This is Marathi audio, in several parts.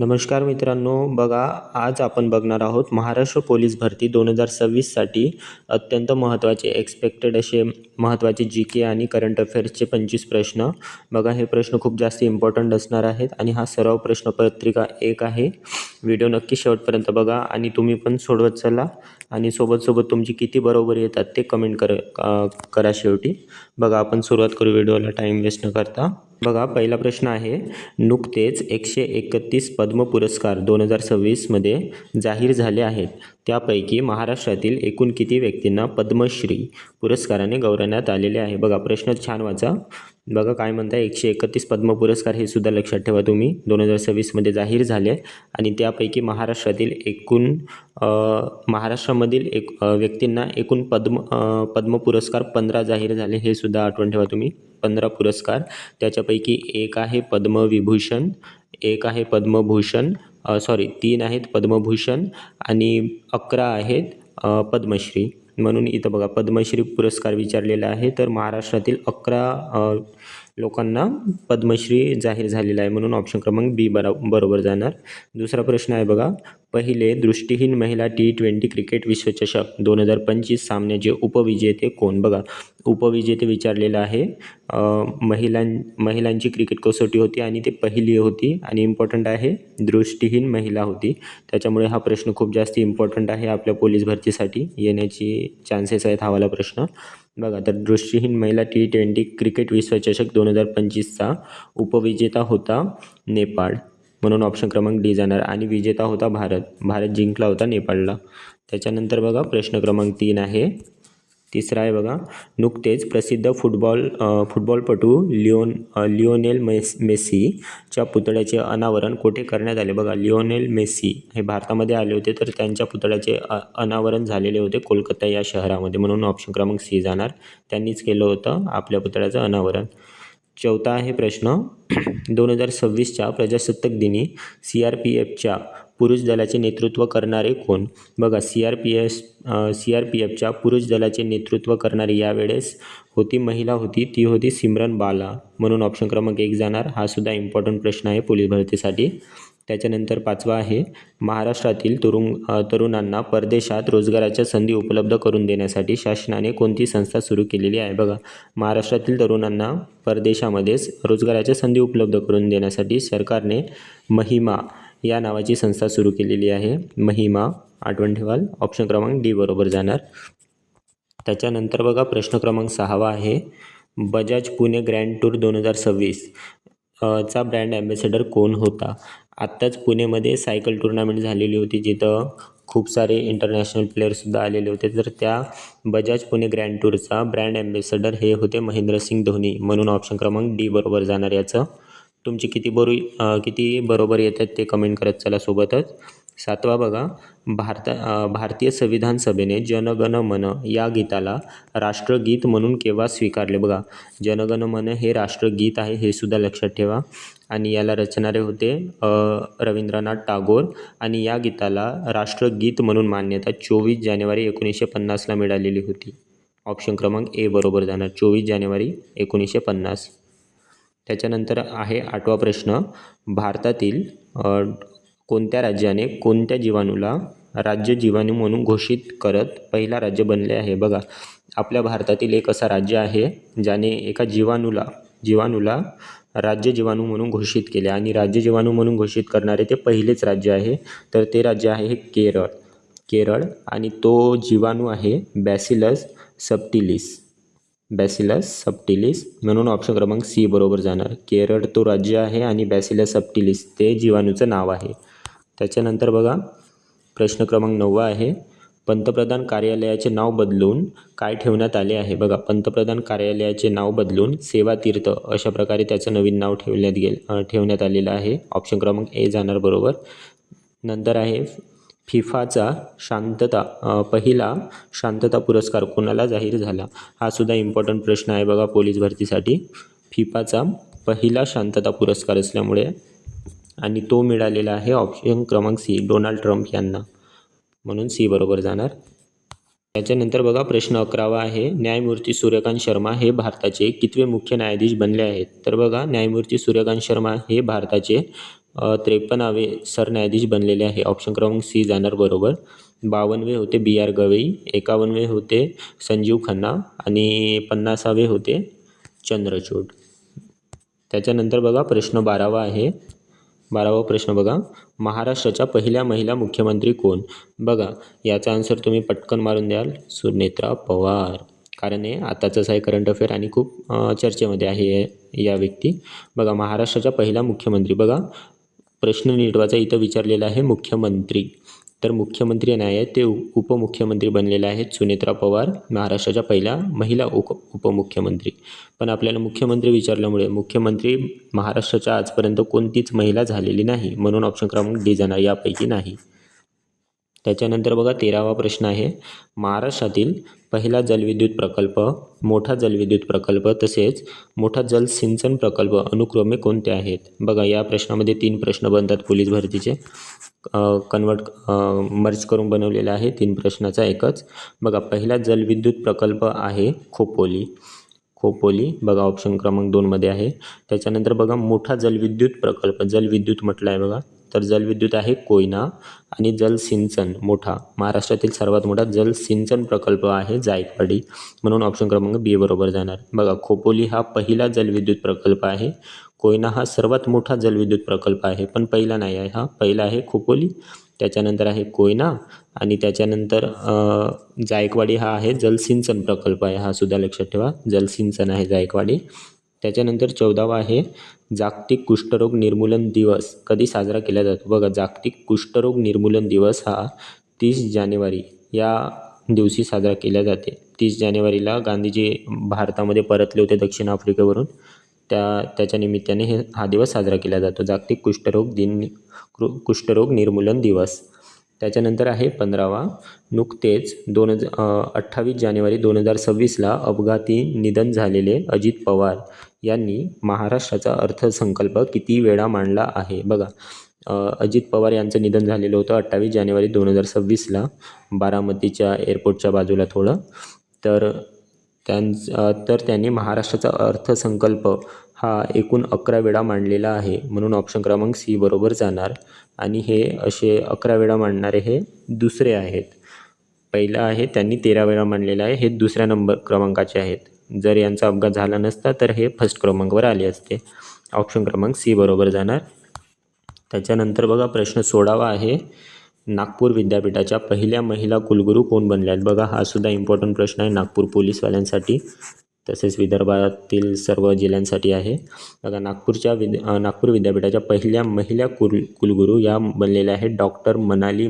नमस्कार मित्रांनो, बघा आज आपण बघणार आहोत महाराष्ट्र पोलीस भरती 2026साठी अत्यंत महत्त्वाचे एक्सपेक्टेड असे महत्त्वाचे जी के आणि करंट अफेअर्सचे 25 प्रश्न. बघा हे प्रश्न खूप जास्त इम्पॉर्टंट असणार आहेत आणि हा सराव प्रश्नपत्रिका 1 आहे. व्हिडिओ नक्की शेवटपर्यंत बघा आणि तुम्ही पण सोडवत चला आणि सोबत तुमची किती बरोबर येतात ते कमेंट करा शेवटी. बघा आपण सुरुवात करू व्हिडिओला टाईम वेस्ट न करता. बघा पहिला प्रश्न आहे, नुकतेच 131 पद्म पुरस्कार 2026मध्ये जाहीर झाले आहेत. त्यापैकी महाराष्ट्रातील एकूण किती व्यक्तींना पद्मश्री पुरस्काराने गौरवण्यात आलेले आहे. बघा प्रश्न छान वाचा. बघा काय म्हणताय, 131 पद्म पुरस्कार हे सुद्धा लक्षात ठेवा तुम्ही 2026मध्ये जाहीर झाले आणि त्यापैकी महाराष्ट्रामधील व्यक्तींना एकूण पद्म पुरस्कार 15 जाहीर झाले हे सुद्धा आठवण ठेवा तुम्ही. 15 पुरस्कार, त्याच्यापैकी एक आहे पद्मविभूषण, एक आहे पद्मभूषण, 3 आहेत पद्मभूषण आणि 11 आहेत पद्मश्री. म्हणून इथं बघा पद्मश्री पुरस्कार विचारलेला आहे, तर महाराष्ट्रातील 11 लोकांना पद्मश्री जाहीर झालेला आहे, म्हणून ऑप्शन क्रमांक बी बरोबर जाणार. दुसरा प्रश्न आहे बघा, पहिले दृष्टिहीन महिला T20 क्रिकेट विश्वचषक 2025 सामन्याचे उपविजेते कोण. बघा उपविजेते विचारलेलं आहे. महिलांची क्रिकेट कसोटी होती आणि ते पहिली होती आणि इम्पॉर्टंट आहे दृष्टिहीन महिला होती, त्याच्यामुळे हा प्रश्न खूप जास्त इम्पॉर्टंट आहे आपल्या पोलीस भरतीसाठी येण्याची चान्सेस आहेत. हा वाला प्रश्न बघा, तर दृष्टिहीन महिला T20 क्रिकेट विश्वचषक 2025चा उपविजेता होता नेपाळ, म्हणून ऑप्शन क्रमांक डी जाणार आणि विजेता होता भारत जिंकला होता नेपाळला. त्याच्यानंतर बघा प्रश्न क्रमांक 3 आहे. तिसरा आहे बघा, नुकतेच प्रसिद्ध फुटबॉलपटू लिओनेल मेसीच्या पुतळ्याचे अनावरण कोठे करण्यात आले. बघा लिओनेल मेसी हे भारतामध्ये आले होते, तर त्यांच्या पुतळ्याचे अनावरण झालेले होते कोलकाता या शहरामध्ये, म्हणून ऑप्शन क्रमांक सी जाणार. त्यांनीच केलं होतं आपल्या पुतळ्याचं अनावरण. चौथा आहे प्रश्न, 2026च्या प्रजासत्ताक दिनी CRPFच्या पुरुष दलाचे नेतृत्व करणारे कोण. बघा CRPFच्या पुरुष दलाचे नेतृत्व करणारी यावेळेस महिला होती, ती होती सिमरन बाला, म्हणून ऑप्शन क्रमांक 1 जाणार. हा सुद्धा इम्पॉर्टंट प्रश्न आहे पोलीस भरतीसाठी. त्याच्यानंतर पाचवा आहे, महाराष्ट्रातील तरुणांना परदेशात रोजगाराच्या संधी उपलब्ध करून देण्यासाठी शासनाने कोणती संस्था सुरू केलेली आहे. बघा महाराष्ट्रातील तरुणांना परदेशामध्येच रोजगाराच्या संधी उपलब्ध करून देण्यासाठी सरकारने महिमा या नावाची संस्था सुरू केलेली आहे. महिमा आठवण ठेवाल, ऑप्शन क्रमांक डी बरोबर जाणार. त्याच्यानंतर बघा प्रश्न क्रमांक 6 आहे, बजाज पुणे ग्रँड टूर 2026 चा ब्रँड ॲम्बॅसेडर कोण होता. आत्ताच पुणेमध्ये सायकल टुर्नामेंट झालेली होती, जिथं खूप सारे इंटरनॅशनल प्लेयरसुद्धा आलेले होते, तर त्या बजाज पुणे ग्रँड टूरचा ब्रँड ॲम्बॅसेडर हे होते महेंद्रसिंग धोनी, म्हणून ऑप्शन क्रमांक डी बरोबर जाणार. याचं तुमची किती बरोबर येतात ते कमेंट करत चला सोबतच. 7वा बघा, भारतीय संविधान सभेने जनगण मन या गीताला राष्ट्रगीत म्हणून केव्हा स्वीकारले. बघा जनगण मन हे राष्ट्रगीत आहे हे सुद्धा लक्षात ठेवा आणि याला रचणारे होते रवींद्रनाथ टागोर आणि या गीताला राष्ट्रगीत म्हणून मान्यता 24 जानेवारी 1950ला मिळालेली होती. ऑप्शन क्रमांक ए बरोबर जाणार, 24 जानेवारी 1950. त्याच्यानंतर आहे 8वा प्रश्न, भारतातील कोणत्या राज्याने कोणत्या जीवाणूला राज्य जीवाणू म्हणून घोषित करत पहिला राज्य बनले आहे. बघा आपल्या भारतातील एक असा राज्य आहे ज्याने एका जीवाणूला राज्य जीवाणू म्हणून घोषित केले आणि राज्य जीवाणू म्हणून घोषित करणारे ते पहिलेच राज्य आहे, तर ते राज्य आहे केरळ आणि तो जीवाणू आहे बॅसिलस सबटिलिस, म्हणून ऑप्शन क्रमांक सी बरोबर जाणार. केरळ तो राज्य आहे आणि बॅसिलस सबटिलिस ते जीवाणूचं नाव आहे. त्याच्यानंतर बघा प्रश्न क्रमांक 9 आहे, पंतप्रधान कार्यालयाचे नाव बदलून काय ठेवण्यात आले आहे. बघा पंतप्रधान कार्यालयाचे नाव बदलून सेवा तीर्थ अशा प्रकारे त्याचं नवीन नाव ठेवण्यात आलेलं आहे. ऑप्शन क्रमांक ए जाणार बरोबर. नंतर आहे फिफाचा पहिला शांतता पुरस्कार कोणाला जाहीर झाला. हा सुद्धा इम्पॉर्टंट प्रश्न आहे बघा पोलीस भरतीसाठी. फिफाचा पहिला शांतता पुरस्कार असल्यामुळे आणि तो मिळालेला आहे ऑप्शन क्रमांक सी डोनाल्ड ट्रम्प यांना, म्हणून सी बरोबर जाणार. त्याच्यानंतर बघा प्रश्न 11 आहे, न्यायमूर्ती सूर्यकांत शर्मा हे भारताचे कितवे मुख्य न्यायाधीश बनले आहेत. तर बघा न्यायमूर्ती सूर्यकांत शर्मा हे भारताचे 53वे सरन्यायाधीश बनलेले आहे. ऑप्शन क्रमांक सी जाणार बरोबर. 52वे होते बी आर गवई, 51वे होते संजीव खन्ना आणि 50वे होते चंद्रचूड. त्याच्यानंतर बघा प्रश्न 12वा आहे. 12वा प्रश्न बघा, महाराष्ट्राच्या पहिल्या महिला मुख्यमंत्री कोण? बघा याचा आन्सर तुम्ही पटकन मारून द्याल, सुनेत्रा पवार. कारण हे आताचंच आहे करंट अफेअर आणि खूप चर्चेमध्ये आहे या व्यक्ती. बघा महाराष्ट्राच्या पहिला मुख्यमंत्री, बघा प्रश्न नीट वाचा, इथं विचारलेला आहे मुख्यमंत्री, तर मुख्यमंत्री नाही आहेत ते उपमुख्यमंत्री बनलेले आहेत सुनेत्रा पवार, महाराष्ट्राच्या पहिल्या महिला उपमुख्यमंत्री. पण आपल्याला मुख्यमंत्री विचारल्यामुळे मुख्यमंत्री महाराष्ट्राच्या आजपर्यंत कोणतीच महिला झालेली नाही, म्हणून ऑप्शन क्रमांक डी जाणार, यापैकी नाही. त्याच्यानंतर बघा 13वा प्रश्न आहे, महाराष्ट्रातील पहिला जलविद्युत प्रकल्प, मोठा जलविद्युत प्रकल्प तसेच मोठा जलसिंचन प्रकल्प अनुक्रमे कोणते आहेत? बघा या प्रश्नामध्ये 3 प्रश्न बनतात पोलीस भरतीचे, मर्ज करून बनवलेला आहे 3 प्रश्नाचा एकच. बघा पहिला जलविद्युत प्रकल्प आहे खोपोली, बघा ऑप्शन क्रमांक 2 मध्ये आहे. त्याच्यानंतर बघा मोठा जलविद्युत प्रकल्प, जलविद्युत म्हटलं आहे बघा, तर जलविद्युत आहे कोयना, आणि जलसिंचन मोठा, महाराष्ट्रातील सर्वात मोठा जलसिंचन प्रकल्प आहे जायकवाडी, म्हणून ऑप्शन क्रमांक बी बरोबर जाणार. बघा खोपोली हा पहिला जलविद्युत प्रकल्प आहे, कोयना हा सर्वात मोठा जलविद्युत प्रकल्प आहे, पण पहिला नाही आहे, हा पहिला आहे खोपोली, त्याच्यानंतर आहे कोयना, आणि त्याच्यानंतर जायकवाडी हा आहे जलसिंचन प्रकल्प आहे, हा सुद्धा लक्षात ठेवा, जलसिंचन आहे जायकवाडी. त्याच्यानंतर 14वा आहे, जागतिक कुष्ठरोग निर्मूलन दिवस कधी साजरा केला जातो? बघा जागतिक कुष्ठरोग निर्मूलन दिवस हा 30 जानेवारी या दिवशी साजरा केला जाते. 30 जानेवारीला गांधीजी भारतामध्ये परतले होते दक्षिण आफ्रिकेवरून, त्याच्या निमित्ताने हा दिवस साजरा केला जातो, जागतिक कुष्ठरोग निर्मूलन दिवस. त्याच्यानंतर आहे 15वा, नुकतेच 28 जानेवारी 2026ला अपघाती निधन झालेले अजित पवार यांनी महाराष्ट्राचा अर्थसंकल्प किती वेळा मांडला आहे? बघा अजित पवार यांचं निधन झालेलं होतं 28 जानेवारी 2026ला, बारामतीच्या एअरपोर्टच्या बाजूला थोडं, तर त्यांनी महाराष्ट्राचा अर्थसंकल्प हा एकूण 11 वेळा मांडलेला आहे, म्हणून ऑप्शन क्रमांक सी बरोबर जाणार. आणि हे असे 11 वेळा मांडणारे हे दुसरे आहेत. पहिलं आहे त्यांनी 13 वेळा मांडलेलं आहे, हे दुसऱ्या नंबर क्रमांकाचे आहेत. जर यांचा अपघात झाला नसता तर हे फर्स्ट क्रमांकावर आले असते, ऑप्शन क्रमांक सी बरोबर जाणार. त्याच्यानंतर बघा प्रश्न 16वा आहे, नागपूर विद्यापीठाच्या पहिल्या महिला कुलगुरू कोण बनल्या आहेत? बघा हा सुद्धा इम्पॉर्टंट प्रश्न आहे नागपूर पोलीसवाल्यांसाठी, तसेच विदर्भातील सर्व जिल्ह्यांसाठी आहे. बघा नागपूर विद्यापीठाच्या पहिल्या महिला कुलगुरू या बनलेल्या आहेत डॉक्टर मनाली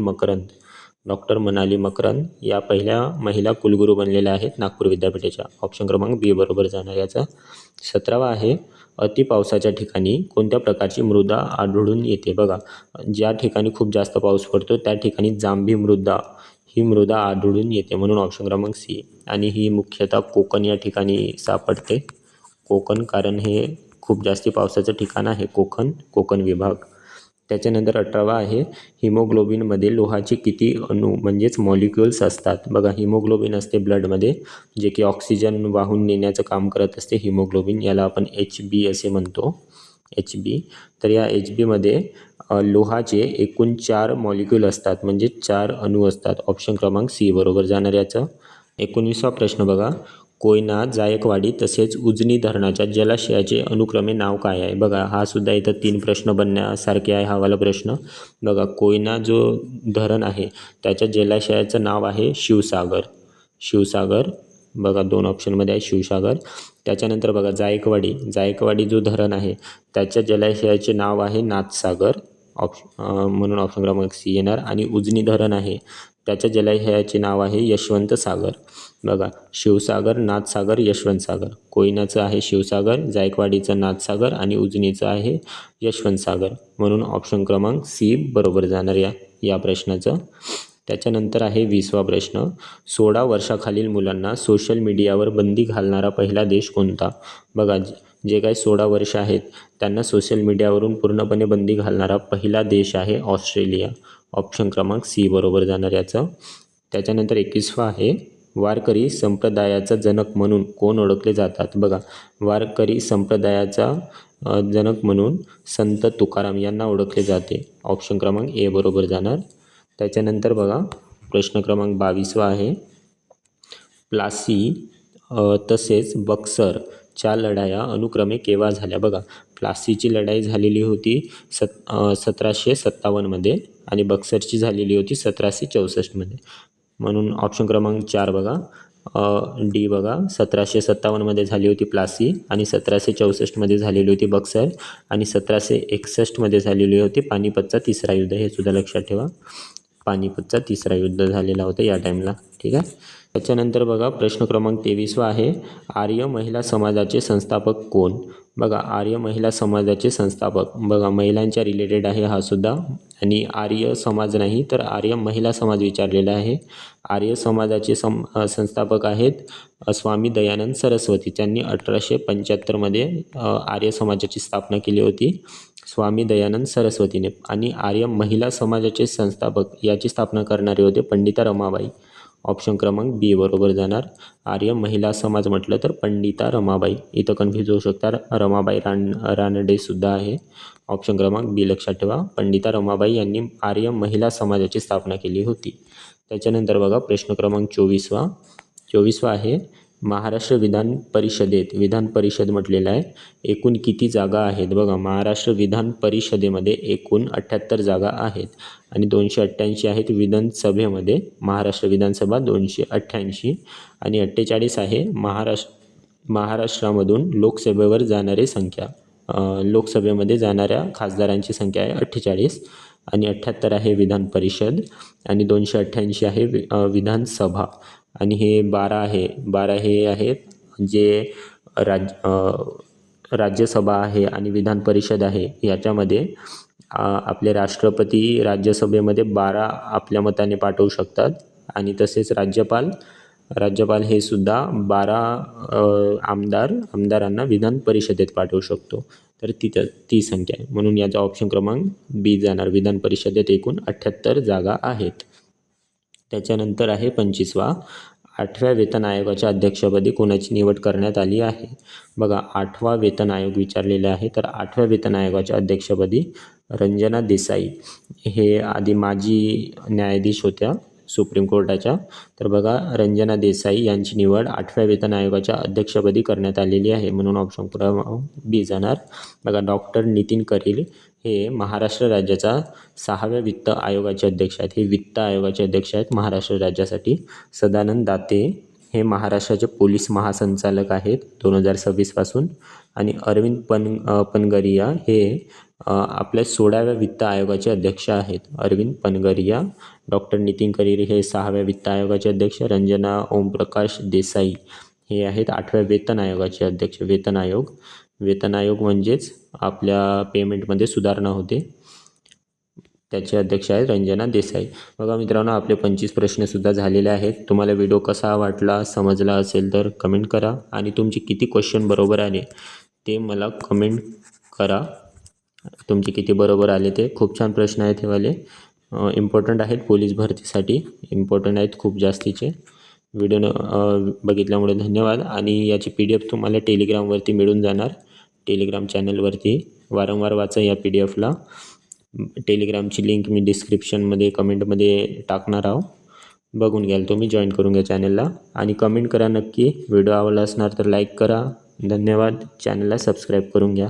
मकरंद या पहिल्या महिला कुलगुरू बनलेल्या आहेत नागपूर विद्यापीठाच्या, ऑप्शन क्रमांक बी बरोबर जाणार याचा. 17वा आहे, अतिपावसाच्या ठिकाणी कोणत्या प्रकारची मृदा आढळून येते? बघा ज्या ठिकाणी खूप जास्त पाऊस पडतो त्या ठिकाणी जांभी मृदा ही मृदा आढळून येते, म्हणून ऑप्शन क्रमांक सी. आणि ही मुख्यतः कोकण या ठिकाणी सापडते, कोकण, कारण हे खूप जास्ती पावसाचं ठिकाण आहे कोकण विभाग. त्याच्यानंतर 18वा आहे, हिमोग्लोबिनमध्ये लोहाचे किती अणू म्हणजेच मॉलिक्युल्स असतात? बघा हिमोग्लोबिन असते ब्लडमध्ये, जे की ऑक्सिजन वाहून नेण्याचं काम करत असते हिमोग्लोबिन, याला आपण HB असे म्हणतो, HB. तर या HBमध्ये लोहाचे एकूण 4 मॉलिक्यूल असतात, म्हणजे 4 अणू असतात, ऑप्शन क्रमांक सी बरोबर जाणार याचं. 19वा प्रश्न बघा, कोयना, जायकवाडी तसेच उजनी धरणाच्या जलाशयाचे अनुक्रमे नाव काय आहे? बघा हा सुद्धा इथं 3 प्रश्न बनण्यासारखे आहे, हा वाला प्रश्न. बघा कोयना जो धरण आहे त्याच्या जलाशयाचं नाव आहे शिवसागर, बघा 2 ऑप्शनमध्ये आहे शिवसागर. त्याच्यानंतर बघा जायकवाडी जो धरण आहे त्याच्या जलाशयाचे नाव आहे नाथसागर, म्हणून ऑप्शन क्रमांक सी येणार. आणि उजनी धरण आहे त्याच्या जलाशयाचे नाव आहे यशवंत सागर. बघा शिवसागर, नाथसागर, यशवंत सागर. कोयनाचं आहे शिवसागर, जायकवाडीचं नाथसागर आणि उजनीचं आहे यशवंत सागर, म्हणून ऑप्शन क्रमांक सी बरोबर जाणार या प्रश्नाचं. त्याच्यानंतर आहे 20वा प्रश्न, 16 वर्षाखालील मुलांना सोशल मीडियावर बंदी घालणारा पहिला देश कोणता? बघा जे काही 16 वर्ष आहेत त्यांना सोशल मीडियावरून पूर्णपणे बंदी घालणारा पहिला देश आहे ऑस्ट्रेलिया, ऑप्शन क्रमांक सी बरोबर जाणार याचं. त्याच्यानंतर 21वा आहे, वारकरी संप्रदायाचा जनक म्हणून कोण ओळखले जातात? बघा वारकरी संप्रदायाचा जनक म्हणून संत तुकाराम यांना ओळखले जाते. ऑप्शन क्रमांक ए बरोबर जाणार. त्याच्यानंतर बघा प्रश्न क्रमांक 22वा आहे. प्लासी तसेच बक्सरच्या लढाया अनुक्रमे केव्हा झाल्या? बघा, प्लासीची लढाई झालेली होती 1757मध्ये आणि बक्सरची झालेली होती 1764मध्ये. म्हणून ऑप्शन क्रमांक 4 बघा, डी बघा, 1757मध्ये झाली होती प्लासी आणि 1764मध्ये झालेली होती बक्सर आणि 1761मध्ये झालेली होती पानिपतचा तिसरा युद्ध. हे सुद्धा लक्षात ठेवा, पानिपतचा तिसरा युद्ध झालेला होता या टाईमला. ठीक आहे. त्याच्यानंतर बघा प्रश्न क्रमांक 23वा आहे. आर्य महिला समाजाचे संस्थापक कोण? बघा, आर्य महिला समाजाचे संस्थापक बघा महिलांच्या रिलेटेड आहे हा सुद्धा, आणि आर्य समाज नाही तर आर्य महिला समाज विचारलेला आहे. आर्य समाजाचे संस्थापक आहेत स्वामी दयानंद सरस्वती. त्यांनी 1875मध्ये आर्य समाजाची स्थापना केली होती स्वामी दयानंद सरस्वतीने. आणि आर्य महिला समाजाचे संस्थापक याची स्थापना करणारे होते पंडिता रमाबाई. ऑप्शन क्रमांक बी बरोबर जाणार. आर्य महिला समाज म्हटलं तर पंडिता रमाबाई. इथं कन्फ्यूज होऊ शकतात, रमाबाई रानडे सुद्धा आहे. ऑप्शन क्रमांक बी लक्षात ठेवा, पंडिता रमाबाई यांनी आर्य महिला समाजाची स्थापना केली होती. त्याच्यानंतर बघा प्रश्न क्रमांक 24वा आहे. महाराष्ट्र विधान परिषदेत, विधान परिषद म्हटलेलं आहे, एकूण किती जागा आहेत? बघा, महाराष्ट्र विधान परिषदेमध्ये एकूण 78 जागा आहेत आणि 288 आहेत विधानसभेमध्ये. महाराष्ट्र विधानसभा 288 आणि 48 आहे महाराष्ट्रामधून लोकसभेवर जाणारी संख्या. लोकसभेमध्ये जाणाऱ्या खासदारांची संख्या आहे 48 आणि 78 आहे विधान परिषद आणि 288 आहे विधानसभा. आणि हे 12 हे आहेत जे राज्यसभा आहे आणि विधान परिषद आहे. याच्यामध्ये आपले राष्ट्रपती राज्यसभेमध्ये 12 आपल्या मताने पाठवू शकतात आणि तसेच राज्यपाल हे सुद्धा 12 आमदारांना विधान परिषदेत पाठवू शकतो. तर ती संख्या आहे, म्हणून याचा ऑप्शन क्रमांक बी जाणार. विधान परिषदेत एकूण 78 जागा आहेत. त्याच्यानंतर आहे 25वा. 8व्या वेतन आयोगाच्या अध्यक्षपदी कोणाची निवड करण्यात आली आहे? बघा, 8वा वेतन आयोग विचारलेला आहे, तर 8व्या वेतन आयोगाच्या अध्यक्षपदी रंजना देसाई, हे आधी माजी न्यायाधीश होत्या सुप्रीम कोर्टाच्या. तर बघा, रंजना देसाई यांची निवड 8व्या वेतन आयोगाच्या अध्यक्षपदी करण्यात आलेली आहे, म्हणून ऑप्शन क्रमांक बी जाणार. बघा, डॉक्टर नितीन करील हे महाराष्ट्र राज्याचा 6व्या वित्त आयोगाचे अध्यक्ष आहेत. हे वित्त आयोगाचे अध्यक्ष आहेत महाराष्ट्र राज्यासाठी. सदानंद दाते हे महाराष्ट्राचे पोलीस महासंचालक आहेत 2026 पासून. आणि अरविंद पनगरिया हे आपल्या 16व्या वित्त आयोगाचे अध्यक्ष आहेत. अरविंद पनगरिया. डॉक्टर नितीन करील हे 6व्या वित्त आयोगाचे अध्यक्ष. रंजना ओमप्रकाश देसाई हे आहेत 8व्या वेतन आयोगाचे अध्यक्ष. वेतन आयोग म्हणजेच आपल्या पेमेंटमध्ये सुधारणा होते, त्याचे अध्यक्ष आहेत रंजना देसाई. बघा मित्रांनो, आपले 25 प्रश्नसुद्धा झालेले आहेत. तुम्हाला व्हिडिओ कसा वाटला, समजला असेल तर कमेंट करा आणि तुमचे किती क्वेश्चन बरोबर आले ते मला कमेंट करा. तुमचे किती बरोबर आले ते. खूप छान प्रश्न आहेत हे वाले, इम्पॉर्टंट आहेत पोलीस भरतीसाठी, इम्पॉर्टंट आहेत खूप जास्तीचे. व्हिडिओ बघितल्यामुळे धन्यवाद. आणि याची PDF तुम्हाला टेलिग्रामवरती मिळून जाणार. टेलिग्राम चॅनलवरती वारंवार वाचा या PDFला. टेलिग्रामची लिंक मी डिस्क्रिप्शनमध्ये कमेंटमध्ये टाकणार आहो, बघून घ्याल तुम्ही, जॉईन करून घ्या चॅनलला. आणि कमेंट करा नक्की. व्हिडिओ आवडला असणार तर लाईक करा. धन्यवाद. चॅनलला सबस्क्राईब करून घ्या.